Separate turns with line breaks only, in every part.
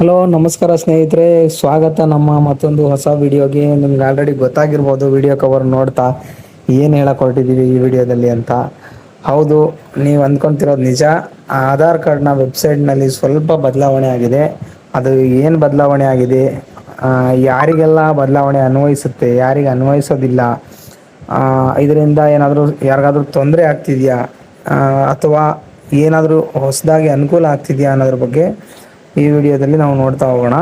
Hello ನಮಸ್ಕಾರ ಸ್ನೇಹಿತರೆ, ಸ್ವಾಗತ ನಮ್ಮ ಮತ್ತೊಂದು ಹೊಸ ವಿಡಿಯೋಗೆ. ನಿಮ್ಗೆ ಆಲ್ರೆಡಿ ಗೊತ್ತಾಗಿರ್ಬೋದು ವಿಡಿಯೋ ಕವರ್ ನೋಡ್ತಾ ಏನು ಹೇಳಕ್ ಹೊರಟಿದ್ದೀವಿ ಈ ವಿಡಿಯೋದಲ್ಲಿ ಅಂತ. ಹೌದು, ನೀವು ಅಂದ್ಕೊತಿರೋದು ನಿಜ. ಆಧಾರ್ ಕಾರ್ಡ್ನ ವೆಬ್ಸೈಟ್ನಲ್ಲಿ ಸ್ವಲ್ಪ ಬದಲಾವಣೆ ಆಗಿದೆ. ಅದು ಏನು ಬದಲಾವಣೆ ಆಗಿದೆ, ಯಾರಿಗೆಲ್ಲ ಬದಲಾವಣೆ ಅನ್ವಯಿಸುತ್ತೆ, ಯಾರಿಗೆ ಅನ್ವಯಿಸೋದಿಲ್ಲ, ಇದರಿಂದ ಏನಾದರೂ ಯಾರಿಗಾದ್ರೂ ತೊಂದರೆ ಆಗ್ತಿದೆಯಾ, ಅಥವಾ ಏನಾದರೂ ಹೊಸದಾಗಿ ಅನುಕೂಲ ಆಗ್ತಿದೆಯಾ ಅನ್ನೋದ್ರ ಬಗ್ಗೆ ಈ ವಿಡಿಯೋದಲ್ಲಿ ನಾವು ನೋಡ್ತಾ ಹೋಗೋಣ.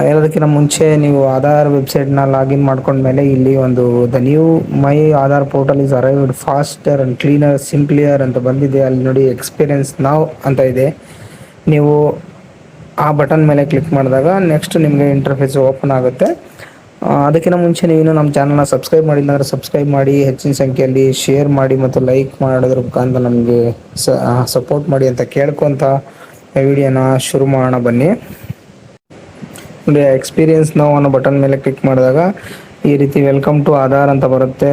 ಎಲ್ಲದಕ್ಕಿಂತ ಮುಂಚೆ ನೀವು ಆಧಾರ್ ವೆಬ್ಸೈಟ್ನ ಲಾಗಿನ್ ಮಾಡ್ಕೊಂಡ್ಮೇಲೆ ಇಲ್ಲಿ ಒಂದು the new my Aadhaar portal is arrived faster and cleaner simplier ಅಂತ ಬಂದಿದೆ. ಅಲ್ಲಿ ನೋಡಿ ಎಕ್ಸ್ಪೀರಿಯನ್ಸ್ ನಾವ್ ಅಂತ ಇದೆ. ನೀವು ಆ ಬಟನ್ ಮೇಲೆ ಕ್ಲಿಕ್ ಮಾಡಿದಾಗ ನೆಕ್ಸ್ಟ್ ನಿಮಗೆ ಇಂಟರ್ಫೇಸ್ ಓಪನ್ ಆಗುತ್ತೆ. ಅದಕ್ಕಿಂತ ಮುಂಚೆ ನೀವು ನಮ್ಮ ಚಾನಲ್ನ ಸಬ್ಸ್ಕ್ರೈಬ್ ಮಾಡಿಲ್ಲ ಅಂದರೆ ಸಬ್ಸ್ಕ್ರೈಬ್ ಮಾಡಿ, ಹೆಚ್ಚಿನ ಸಂಖ್ಯೆಯಲ್ಲಿ ಶೇರ್ ಮಾಡಿ ಮತ್ತು ಲೈಕ್ ಮಾಡೋದ್ರ ಮುಖಾಂತರ ನಮಗೆ ಸಪೋರ್ಟ್ ಮಾಡಿ ಅಂತ ಕೇಳ್ಕೊತ ವಿಡಿಯೋನ ಶುರು ಮಾಡೋಣ ಬನ್ನಿ. ಎಕ್ಸ್ಪೀರಿಯನ್ಸ್ ನಾವು ಅನ್ನೋ ಬಟನ್ ಮೇಲೆ ಕ್ಲಿಕ್ ಮಾಡಿದಾಗ ಈ ರೀತಿ ವೆಲ್ಕಮ್ ಟು ಆಧಾರ್ ಅಂತ ಬರುತ್ತೆ.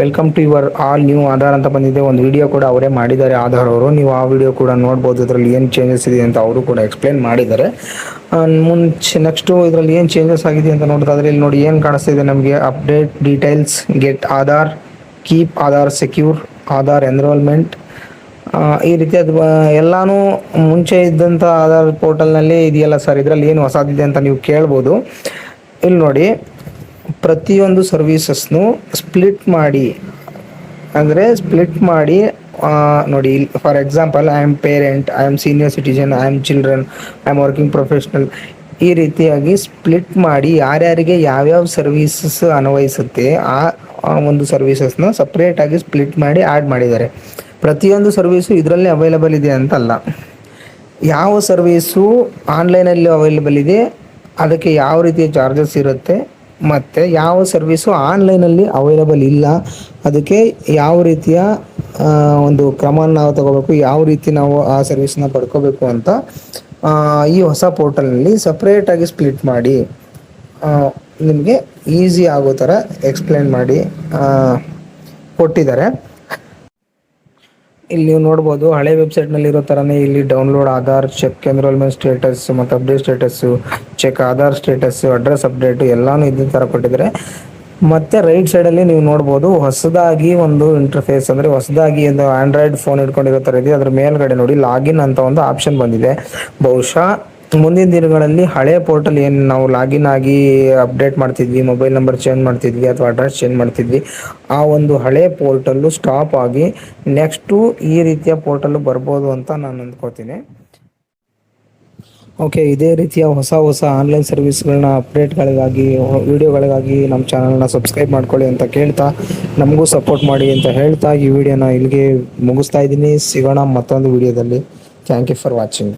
Welcome to your all new Aadhaar ಅಂತ ಬಂದಿದೆ. ಒಂದು ವಿಡಿಯೋ ಕೂಡ ಅವರೇ ಮಾಡಿದ್ದಾರೆ, ಆಧಾರ್ ಅವರು. ನೀವು ಆ ವಿಡಿಯೋ ಕೂಡ ನೋಡ್ಬೋದು. ಇದರಲ್ಲಿ ಏನು ಚೇಂಜಸ್ ಇದೆ ಅಂತ ಅವರು ಕೂಡ ಎಕ್ಸ್ಪ್ಲೇನ್ ಮಾಡಿದ್ದಾರೆ. ನೆಕ್ಸ್ಟು ಇದರಲ್ಲಿ ಏನು ಚೇಂಜಸ್ ಆಗಿದೆ ಅಂತ ನೋಡೋದಾದ್ರೆ ಇಲ್ಲಿ ನೋಡಿ ಏನು ಕಾಣಿಸ್ತಿದೆ ನಮಗೆ. Update details, get Aadhaar, keep Aadhaar secure, Aadhaar enrolment, ಈ ರೀತಿ ಅದು ಎಲ್ಲಾನು ಮುಂಚೆ ಇದ್ದಂಥ ಆಧಾರ್ ಪೋರ್ಟಲ್ನಲ್ಲಿ ಇದೆಯಲ್ಲ ಸರ್, ಇದರಲ್ಲಿ ಏನು ಹೊಸದಿದೆ ಅಂತ ನೀವು ಕೇಳ್ಬೋದು. ಇಲ್ಲಿ ನೋಡಿ, ಪ್ರತಿಯೊಂದು ಸರ್ವೀಸಸ್ನು ಸ್ಪ್ಲಿಟ್ ಮಾಡಿ ನೋಡಿ. For example, I am parent, I am senior citizen, I am children, I am working professional, ಈ ರೀತಿಯಾಗಿ ಸ್ಪ್ಲಿಟ್ ಮಾಡಿ ಯಾರ್ಯಾರಿಗೆ ಯಾವ್ಯಾವ ಸರ್ವೀಸಸ್ ಅನ್ವಯಿಸುತ್ತೆ ಆ ಒಂದು ಸರ್ವೀಸಸ್ನ ಸಪ್ರೇಟಾಗಿ ಸ್ಪ್ಲಿಟ್ ಮಾಡಿ ಆ್ಯಡ್ ಮಾಡಿದ್ದಾರೆ. ಪ್ರತಿಯೊಂದು ಸರ್ವೀಸು ಇದರಲ್ಲೇ ಅವೈಲಬಲ್ ಇದೆ ಅಂತಲ್ಲ. ಯಾವ ಸರ್ವೀಸು ಆನ್ಲೈನಲ್ಲಿ ಅವೈಲಬಲ್ ಇದೆ ಅದಕ್ಕೆ ಯಾವ ರೀತಿಯ ಚಾರ್ಜಸ್ ಇರುತ್ತೆ, ಮತ್ತು ಯಾವ ಸರ್ವೀಸು ಆನ್ಲೈನಲ್ಲಿ ಅವೈಲಬಲ್ ಇಲ್ಲ ಅದಕ್ಕೆ ಯಾವ ರೀತಿಯ ಒಂದು ಕ್ರಮನ ನಾವು ತಗೋಬೇಕು, ಯಾವ ರೀತಿ ನಾವು ಆ ಸರ್ವೀಸ್ನ ಪಡ್ಕೋಬೇಕು ಅಂತ ಈ ಹೊಸ ಪೋರ್ಟಲ್ನಲ್ಲಿ ಸಪ್ರೇಟಾಗಿ ಸ್ಪ್ಲಿಟ್ ಮಾಡಿ ನಿಮಗೆ ಈಸಿ ಆಗೋ ಥರ ಎಕ್ಸ್ಪ್ಲೇನ್ ಮಾಡಿ ಕೊಟ್ಟಿದ್ದಾರೆ. ಇಲ್ಲಿ ನೀವು ನೋಡ್ಬೋದು, ಹಳೆ ವೆಬ್ಸೈಟ್ನಲ್ಲಿ ಇರೋ ಥರನೇ ಇಲ್ಲಿ download Aadhaar, check enrolment status ಮತ್ತು update status, check Aadhaar status, address update ಎಲ್ಲನೂ ಇದೇ ಥರ ಕೊಟ್ಟಿದ್ದಾರೆ. ಮತ್ತು ರೈಟ್ ಸೈಡಲ್ಲಿ ನೀವು ನೋಡ್ಬೋದು ಹೊಸದಾಗಿ ಒಂದು ಇಂಟರ್ಫೇಸ್, ಅಂದರೆ ಹೊಸದಾಗಿ ಒಂದು ಆಂಡ್ರಾಯ್ಡ್ ಫೋನ್ ಇಟ್ಕೊಂಡಿರೋ ಥರ ಇದೆ. ಅದ್ರ ಮೇಲ್ಗಡೆ ನೋಡಿ ಲಾಗಿನ್ ಅಂತ ಒಂದು ಆಪ್ಷನ್ ಬಂದಿದೆ. ಬಹುಶಃ ಮುಂದಿನ ದಿನಗಳಲ್ಲಿ ಹಳೆ ಪೋರ್ಟಲ್ ಏನು ನಾವು ಲಾಗಿನ್ ಆಗಿ ಅಪ್ಡೇಟ್ ಮಾಡ್ತಿದ್ವಿ, ಮೊಬೈಲ್ ನಂಬರ್ ಚೇಂಜ್ ಮಾಡ್ತಿದ್ವಿ ಅಥವಾ ಅಡ್ರೆಸ್ ಚೇಂಜ್ ಮಾಡ್ತಿದ್ವಿ, ಆ ಒಂದು ಹಳೆ ಪೋರ್ಟಲ್ಲು ಸ್ಟಾಪ್ ಆಗಿ ನೆಕ್ಸ್ಟು ಈ ರೀತಿಯ ಪೋರ್ಟಲ್ಲು ಬರ್ಬೋದು ಅಂತ ನಾನು ಅಂದ್ಕೋತೀನಿ. ಓಕೆ, ಇದೇ ರೀತಿಯ ಹೊಸ ಆನ್ಲೈನ್ ಸರ್ವಿಸ್ಗಳನ್ನ ಅಪ್ಡೇಟ್ಗಳಿಗಾಗಿ, ವಿಡಿಯೋಗಳಿಗಾಗಿ ನಮ್ಮ ಚಾನಲ್ನ ಸಬ್ಸ್ಕ್ರೈಬ್ ಮಾಡ್ಕೊಳ್ಳಿ ಅಂತ ಕೇಳ್ತಾ, ನಮಗೂ ಸಪೋರ್ಟ್ ಮಾಡಿ ಅಂತ ಹೇಳ್ತಾ ಈ ವಿಡಿಯೋನ ಇಲ್ಲಿಗೆ ಮುಗಿಸ್ತಾ ಇದ್ದೀನಿ. ಸಿಗೋಣ ಮತ್ತೊಂದು ವಿಡಿಯೋದಲ್ಲಿ. Thank you for watching.